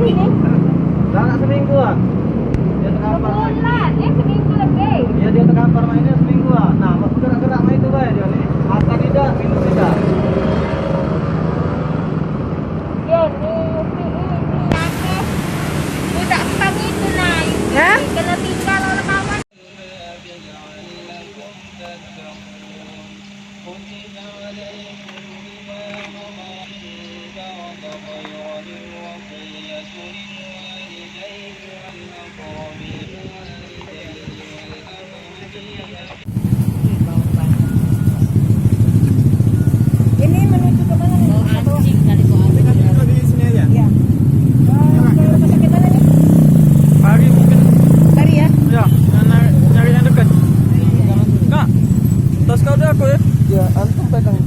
hari ni? Dah nak seminggu ah. Dia terkapar main. Sebulan, seminggu lebih. Ya dia terkapar mainnya seminggu ah. Nah, waktu gerak-gerak main itu baik dia ni. Makan tidak, minum tidak. Dia ni nakes. Budak sekarang itu lah. Ha? Kena tinggal oleh kawan. Ini menuju ke mana nih? Anjing kali gua. Di sini aja. Ya. Ke rumah sakit mana nih? Pagi mungkin. Tadi ya? Ya, nyari yang dekat. Kak, tas kau ada aku ya? Ya, antum pegang.